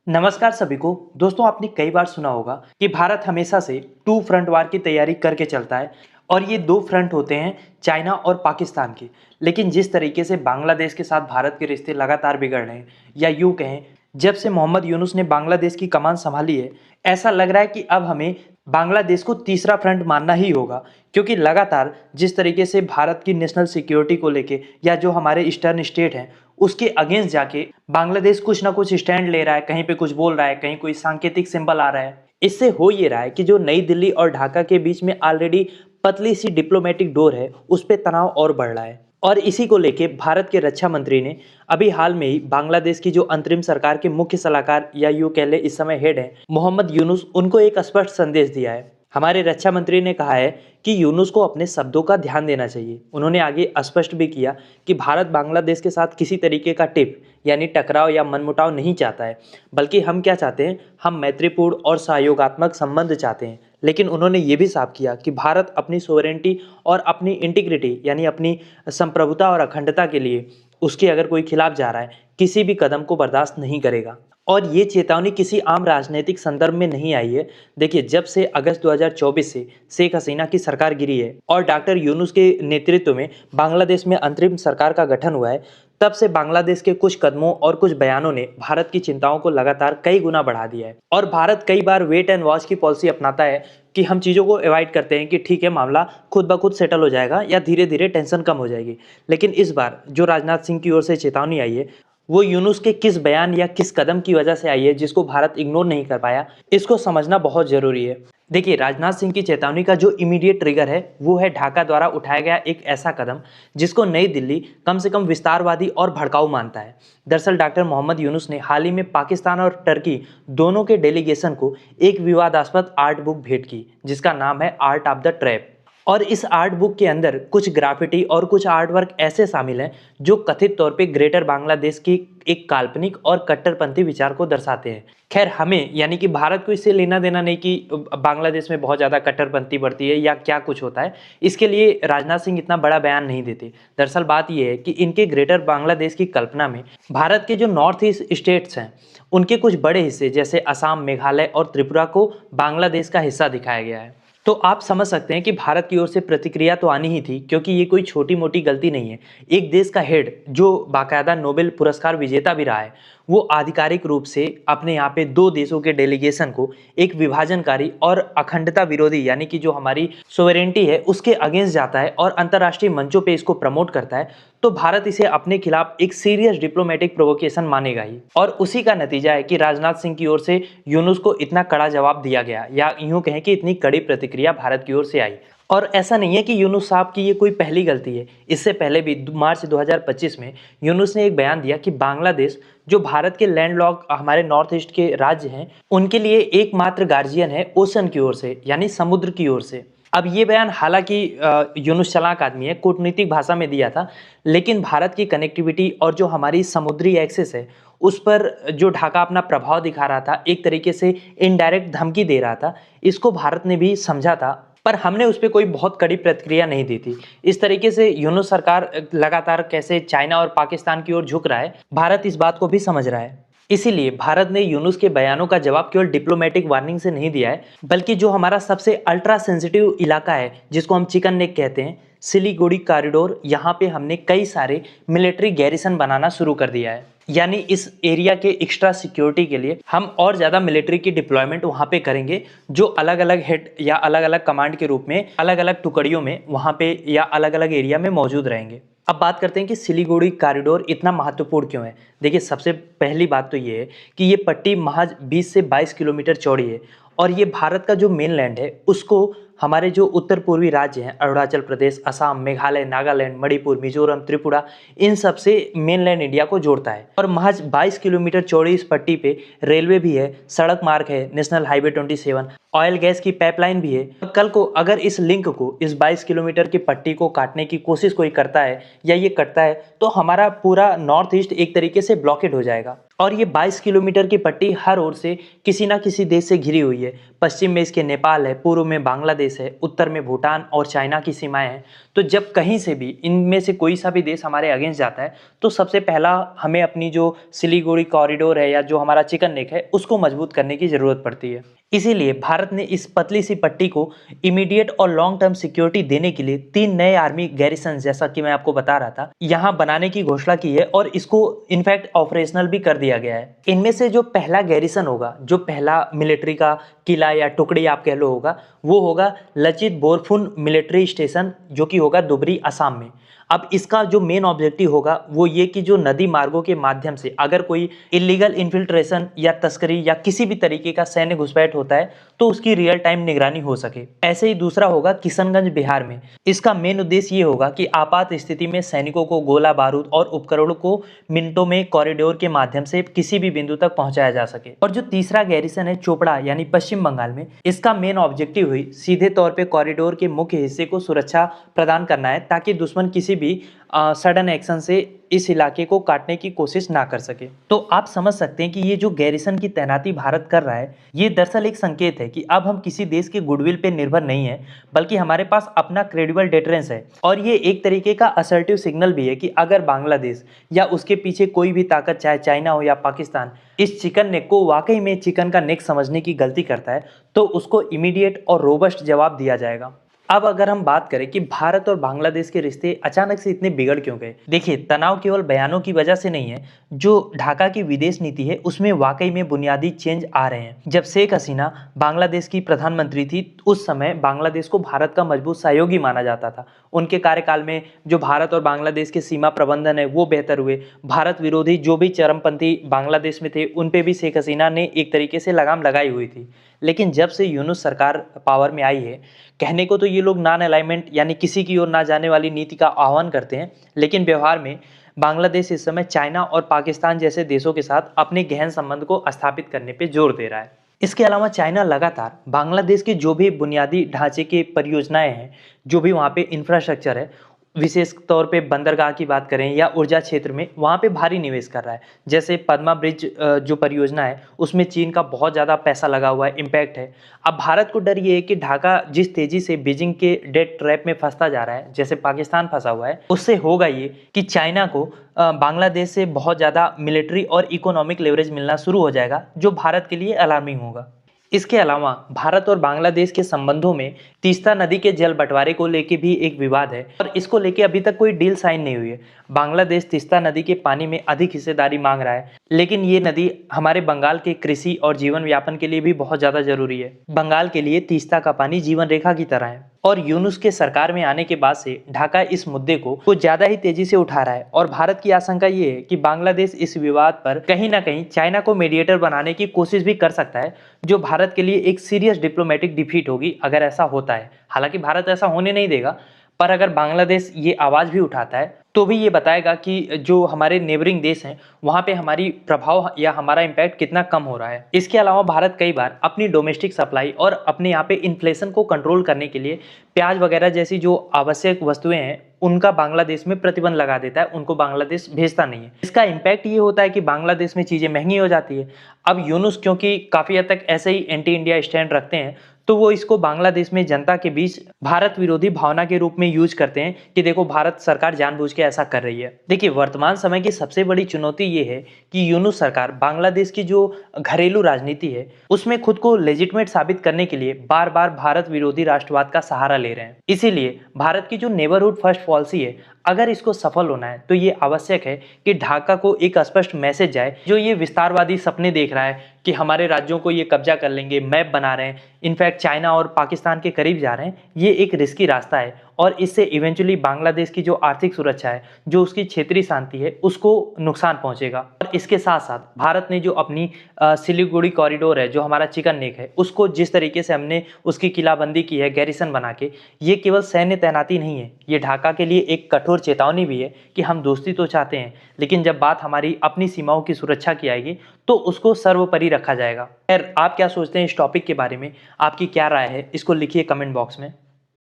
नमस्कार सभी को। दोस्तों, आपने कई बार सुना होगा कि भारत हमेशा से टू फ्रंट वार की तैयारी करके चलता है और ये दो फ्रंट होते हैं, चाइना और पाकिस्तान के। लेकिन जिस तरीके से बांग्लादेश के साथ भारत के रिश्ते लगातार बिगड़ रहे हैं, या यूं कहें, जब से मोहम्मद यूनुस ने बांग्लादेश की कमान संभाली है, ऐसा लग रहा है कि अब हमें बांग्लादेश को तीसरा फ्रंट मानना ही होगा। क्योंकि लगातार जिस तरीके से भारत की नेशनल सिक्योरिटी को लेके या जो हमारे ईस्टर्न स्टेट हैं उसके अगेंस्ट जाके बांग्लादेश कुछ ना कुछ स्टैंड ले रहा है, कहीं पे कुछ बोल रहा है, कहीं कोई सांकेतिक सिंबल आ रहा है। इससे हो ये रहा है कि जो नई दिल्ली और ढाका के बीच में ऑलरेडी पतली सी डिप्लोमेटिक डोर है, उस पे तनाव और बढ़ रहा है। और इसी को लेके भारत के रक्षा मंत्री ने अभी हाल में ही बांग्लादेश की जो अंतरिम सरकार के मुख्य सलाहकार या यूं कह ले इस समय हेड है मोहम्मद यूनुस, उनको एक स्पष्ट संदेश दिया है। हमारे रक्षा मंत्री ने कहा है कि यूनुस को अपने शब्दों का ध्यान देना चाहिए। उन्होंने आगे स्पष्ट भी किया कि भारत बांग्लादेश के साथ किसी तरीके का टिप यानी टकराव या मनमुटाव नहीं चाहता है, बल्कि हम क्या चाहते हैं, हम मैत्रीपूर्ण और सहयोगात्मक संबंध चाहते हैं। लेकिन उन्होंने ये भी साफ किया कि भारत अपनी सोवरेंटी और अपनी इंटीग्रिटी यानी अपनी संप्रभुता और अखंडता के लिए उसके अगर कोई खिलाफ जा रहा है, किसी भी कदम को बर्दाश्त नहीं करेगा। और ये चेतावनी किसी आम राजनीतिक संदर्भ में नहीं आई है। देखिए, जब से अगस्त 2024 से शेख हसीना की सरकार गिरी है और डॉक्टर यूनुस के नेतृत्व में बांग्लादेश में अंतरिम सरकार का गठन हुआ है, तब से बांग्लादेश के कुछ कदमों और कुछ बयानों ने भारत की चिंताओं को लगातार कई गुना बढ़ा दिया है। और भारत कई बार वेट एंड वॉच की पॉलिसी अपनाता है कि हम चीज़ों को अवॉइड करते हैं कि ठीक है, मामला खुद ब खुद सेटल हो जाएगा या धीरे धीरे टेंशन कम हो जाएगी। लेकिन इस बार जो राजनाथ सिंह की ओर से चेतावनी आई है, वो यूनुस के किस बयान या किस कदम की वजह से आई है जिसको भारत इग्नोर नहीं कर पाया, इसको समझना बहुत जरूरी है। देखिए, राजनाथ सिंह की चेतावनी का जो इमीडिएट ट्रिगर है वो है ढाका द्वारा उठाया गया एक ऐसा कदम जिसको नई दिल्ली कम से कम विस्तारवादी और भड़काऊ मानता है। दरअसल डॉक्टर मोहम्मद यूनुस ने हाल ही में पाकिस्तान और टर्की दोनों के डेलीगेशन को एक विवादास्पद आर्ट बुक भेंट की जिसका नाम है आर्ट ऑफ द ट्रैप। और इस आर्ट बुक के अंदर कुछ ग्राफिटी और कुछ आर्ट वर्क ऐसे शामिल हैं जो कथित तौर पे ग्रेटर बांग्लादेश की एक काल्पनिक और कट्टरपंथी विचार को दर्शाते हैं। खैर, हमें यानी कि भारत को इससे लेना देना नहीं कि बांग्लादेश में बहुत ज़्यादा कट्टरपंथी बढ़ती है या क्या कुछ होता है। इसके लिए राजनाथ सिंह इतना बड़ा बयान नहीं देते। दरअसल बात यह है कि इनके ग्रेटर बांग्लादेश की कल्पना में भारत के जो नॉर्थ ईस्ट स्टेट्स हैं उनके कुछ बड़े हिस्से जैसे असम, मेघालय और त्रिपुरा को बांग्लादेश का हिस्सा दिखाया गया है। तो आप समझ सकते हैं कि भारत की ओर से प्रतिक्रिया तो आनी ही थी, क्योंकि ये कोई छोटी मोटी गलती नहीं है। एक देश का हेड जो बाकायदा नोबेल पुरस्कार विजेता भी रहा है, वो आधिकारिक रूप से अपने यहाँ पे दो देशों के डेलीगेशन को एक विभाजनकारी और अखंडता विरोधी यानी कि जो हमारी सोवरेंटी है उसके अगेंस्ट जाता है और अंतर्राष्ट्रीय मंचों पे इसको प्रमोट करता है, तो भारत इसे अपने खिलाफ एक सीरियस डिप्लोमेटिक प्रोवोकेशन मानेगा ही। और उसी का नतीजा है कि राजनाथ सिंह की ओर से यूनुस को इतना कड़ा जवाब दिया गया, या यूं कहें कि इतनी कड़ी प्रतिक्रिया भारत की ओर से आई। और ऐसा नहीं है कि यूनुस साहब की ये कोई पहली गलती है। इससे पहले भी मार्च 2025 में यूनुस ने एक बयान दिया कि बांग्लादेश जो भारत के लैंडलॉक हमारे नॉर्थ ईस्ट के राज्य हैं उनके लिए एकमात्र गार्जियन है ओशन की ओर से यानी समुद्र की ओर से। अब ये बयान हालांकि यूनुस चालाक आदमी है, कूटनीतिक भाषा में दिया था, लेकिन भारत की कनेक्टिविटी और जो हमारी समुद्री एक्सेस है उस पर जो ढाका अपना प्रभाव दिखा रहा था, एक तरीके से इनडायरेक्ट धमकी दे रहा था, इसको भारत ने भी समझा था। पर हमने उस पर कोई बहुत कड़ी प्रतिक्रिया नहीं दी थी। इस तरीके से यूनुस सरकार लगातार कैसे चाइना और पाकिस्तान की ओर झुक रहा है, भारत इस बात को भी समझ रहा है। इसीलिए भारत ने यूनुस के बयानों का जवाब केवल डिप्लोमेटिक वार्निंग से नहीं दिया है, बल्कि जो हमारा सबसे अल्ट्रा सेंसिटिव इलाका है जिसको हम चिकन नेक कहते हैं, सिलीगुड़ी कॉरिडोर, यहाँ पे हमने कई सारे मिलिट्री गैरिसन बनाना शुरू कर दिया है। यानी इस एरिया के एक्स्ट्रा सिक्योरिटी के लिए हम और ज़्यादा मिलिट्री की डिप्लॉयमेंट वहाँ पे करेंगे, जो अलग अलग हेड या अलग अलग कमांड के रूप में अलग अलग टुकड़ियों में वहाँ पे या अलग अलग एरिया में मौजूद रहेंगे। अब बात करते हैं कि सिलीगुड़ी कॉरिडोर इतना महत्वपूर्ण क्यों है। देखिए, सबसे पहली बात तो ये है कि ये पट्टी महज 20 से 22 किलोमीटर चौड़ी है और ये भारत का जो मेनलैंड है उसको हमारे जो उत्तर पूर्वी राज्य हैं अरुणाचल प्रदेश, असम, मेघालय, नागालैंड, मणिपुर, मिजोरम, त्रिपुरा, इन सब से मेनलैंड इंडिया को जोड़ता है। और महज 22 किलोमीटर चौड़ी इस पट्टी पे रेलवे भी है, सड़क मार्ग है, नेशनल हाईवे 27, ऑयल गैस की पाइपलाइन भी है। कल को अगर इस लिंक को, इस 22 किलोमीटर की पट्टी को काटने की कोशिश कोई करता है या ये करता है, तो तो हमारा पूरा नॉर्थ ईस्ट एक तरीके से ब्लॉकेड हो जाएगा। और ये 22 किलोमीटर की पट्टी हर ओर से किसी ना किसी देश से घिरी हुई है। पश्चिम में इसके नेपाल है, पूर्व में बांग्लादेश है, उत्तर में भूटान और चाइना की सीमाएं हैं। तो जब कहीं से भी इनमें से कोई सा भी देश हमारे अगेंस्ट जाता है तो सबसे पहला हमें अपनी जो सिलीगुड़ी कॉरिडोर है या जो हमारा चिकन नेक है उसको मजबूत करने की जरूरत पड़ती है। इसीलिए भारत ने इस पतली सी पट्टी को इमीडिएट और लॉन्ग टर्म सिक्योरिटी देने के लिए 3 नए आर्मी गैरिसन, जैसा कि मैं आपको बता रहा था, यहाँ बनाने की घोषणा की है और इसको इनफैक्ट ऑपरेशनल भी कर दिया गया है। इनमें से जो पहला गैरिसन होगा, जो पहला मिलिट्री का किला या टुकड़ी आप कह लो होगा, वो होगा लचित बोरफुन मिलिट्री स्टेशन, जो कि होगा धुबरी, असम में। अब इसका जो मेन ऑब्जेक्टिव होगा वो ये कि जो नदी मार्गों के माध्यम से अगर कोई इलीगल इन्फिल्ट्रेशन या तस्करी या किसी भी तरीके का सैन्य घुसपैठ होता है तो उसकी रियल टाइम निगरानी हो सके। ऐसे ही दूसरा होगा किशनगंज, बिहार में। इसका मेन उद्देश्य ये होगा कि आपात स्थिति में सैनिकों को गोला बारूद और उपकरणों को मिनटों में कॉरिडोर के माध्यम से किसी भी बिंदु तक पहुंचाया जा सके। और जो तीसरा गैरिसन है चोपड़ा यानी पश्चिम बंगाल में, इसका मेन ऑब्जेक्टिव हुई सीधे तौर पे कॉरिडोर के मुख्य हिस्से को सुरक्षा प्रदान करना है ताकि दुश्मन किसी भी सडन एक्शन से इस इलाके को काटने की कोशिश ना कर सके। तो आप समझ सकते हैं कि ये जो गैरिसन की तैनाती भारत कर रहा है ये दरअसल एक संकेत है कि अब हम किसी देश के गुडविल पे निर्भर नहीं है, बल्कि हमारे पास अपना क्रेडिबल डिफरेंस है। और ये एक तरीके का असर्टिव सिग्नल भी है कि अगर बांग्लादेश या उसके पीछे कोई भी ताकत, चाहे चाइना हो या पाकिस्तान, इस चिकन नेक को वाकई में चिकन का नेक समझने की गलती करता है तो उसको इमीडिएट और रोबस्ट जवाब दिया जाएगा। अब अगर हम बात करें कि भारत और बांग्लादेश के रिश्ते अचानक से इतने बिगड़ क्यों गए, देखिए तनाव केवल बयानों की वजह से नहीं है, जो ढाका की विदेश नीति है उसमें वाकई में बुनियादी चेंज आ रहे हैं। जब शेख हसीना बांग्लादेश की प्रधानमंत्री थी उस समय बांग्लादेश को भारत का मजबूत सहयोगी माना जाता था। उनके कार्यकाल में जो भारत और बांग्लादेश के सीमा प्रबंधन है वो बेहतर हुए। भारत विरोधी जो भी चरमपंथी बांग्लादेश में थे उन पे भी शेख हसीना ने एक तरीके से लगाम लगाई हुई थी। लेकिन जब से यूनुस सरकार पावर में आई है, कहने को तो ये लोग नॉन अलाइनमेंट यानी किसी की ओर ना जाने वाली नीति का आह्वान करते हैं, लेकिन व्यवहार में बांग्लादेश इस समय चाइना और पाकिस्तान जैसे देशों के साथ अपने गहन संबंध को स्थापित करने पर जोर दे रहा है। इसके अलावा चाइना लगातार बांग्लादेश के जो भी बुनियादी ढांचे की परियोजनाएं हैं, जो भी वहाँ पे इंफ्रास्ट्रक्चर है, विशेष तौर पे बंदरगाह की बात करें या ऊर्जा क्षेत्र में, वहाँ पे भारी निवेश कर रहा है। जैसे पद्मा ब्रिज जो परियोजना है उसमें चीन का बहुत ज़्यादा पैसा लगा हुआ है, इम्पैक्ट है। अब भारत को डर ये है कि ढाका जिस तेजी से बीजिंग के डेट ट्रैप में फंसता जा रहा है, जैसे पाकिस्तान फंसा हुआ है, उससे होगा ये कि चाइना को बांग्लादेश से बहुत ज़्यादा मिलिट्री और इकोनॉमिक लेवरेज मिलना शुरू हो जाएगा, जो भारत के लिए अलार्मिंग होगा। इसके अलावा भारत और बांग्लादेश के संबंधों में तीस्ता नदी के जल बंटवारे को लेके भी एक विवाद है और इसको लेके अभी तक कोई डील साइन नहीं हुई है। बांग्लादेश तीस्ता नदी के पानी में अधिक हिस्सेदारी मांग रहा है, लेकिन ये नदी हमारे बंगाल के कृषि और जीवन यापन के लिए भी बहुत ज्यादा जरूरी है। बंगाल के लिए तीस्ता का पानी जीवन रेखा की तरह है और यूनुस के सरकार में आने के बाद से ढाका इस मुद्दे को कुछ ज्यादा ही तेजी से उठा रहा है और भारत की आशंका ये है कि बांग्लादेश इस विवाद पर कहीं ना कहीं चाइना को मीडिएटर बनाने की कोशिश भी कर सकता है, जो भारत के लिए एक सीरियस डिप्लोमेटिक डिफीट होगी अगर ऐसा होता है। हालांकि भारत ऐसा होने नहीं देगा, पर अगर बांग्लादेश ये आवाज भी उठाता है तो भी ये बताएगा कि जो हमारे नेबरिंग देश हैं वहाँ पे हमारी प्रभाव या हमारा इम्पैक्ट कितना कम हो रहा है। इसके अलावा भारत कई बार अपनी डोमेस्टिक सप्लाई और अपने यहाँ पे इन्फ्लेशन को कंट्रोल करने के लिए प्याज वगैरह जैसी जो आवश्यक वस्तुएं हैं उनका बांग्लादेश में प्रतिबंध लगा देता है, उनको बांग्लादेश भेजता नहीं है। इसका इम्पैक्ट ये होता है कि बांग्लादेश में चीज़ें महंगी हो जाती है। अब यूनुस क्योंकि काफ़ी हद तक ऐसे ही एंटी इंडिया स्टैंड रखते हैं तो वो इसको बांग्लादेश में जनता के बीच भारत विरोधी भावना के रूप में यूज करते हैं कि देखो भारत सरकार जानबूझ के ऐसा कर रही है। देखिए वर्तमान समय की सबसे बड़ी चुनौती ये है कि यूनुस सरकार बांग्लादेश की जो घरेलू राजनीति है उसमें खुद को लेजिटिमेट साबित करने के लिए बार बार भारत विरोधी राष्ट्रवाद का सहारा ले रहे हैं। इसीलिए भारत की जो नेबरहुड फर्स्ट पॉलिसी है, अगर इसको सफल होना है तो ये आवश्यक है कि ढाका को एक स्पष्ट मैसेज जाए, जो ये विस्तारवादी सपने देख रहा है कि हमारे राज्यों को ये कब्जा कर लेंगे, मैप बना रहे हैं, इनफैक्ट चाइना और पाकिस्तान के करीब जा रहे हैं, ये एक रिस्की रास्ता है और इससे इवेंचुअली बांग्लादेश की जो आर्थिक सुरक्षा है, जो उसकी क्षेत्रीय शांति है, उसको नुकसान पहुंचेगा। और इसके साथ साथ भारत ने जो अपनी सिलीगुड़ी कॉरिडोर है, जो हमारा चिकन नेक है, उसको जिस तरीके से हमने उसकी किलाबंदी की है गैरिसन बना के, ये केवल सैन्य तैनाती नहीं है, ये ढाका के लिए एक कठोर चेतावनी भी है कि हम दोस्ती तो चाहते हैं, लेकिन जब बात हमारी अपनी सीमाओं की सुरक्षा की आएगी तो उसको सर्वोपरि रखा जाएगा। खैर, आप क्या सोचते हैं इस टॉपिक के बारे में? आपकी क्या राय है? इसको लिखिए कमेंट बॉक्स में।